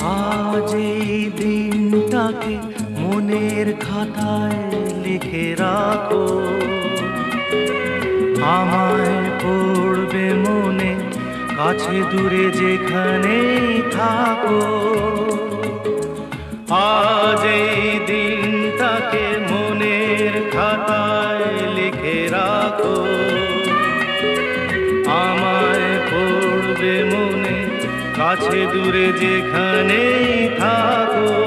আজ এই দিনটাকে মনের খাতায় লিখে রাখো, আমায় পড়বে মনে কাছে দূরে যেখানেই থাকো। আজ এই দিনটাকে মনের খাতায় লিখে রাখো, আমায় পড়বে মনে কাছে দূরে যেখানেই থাকো।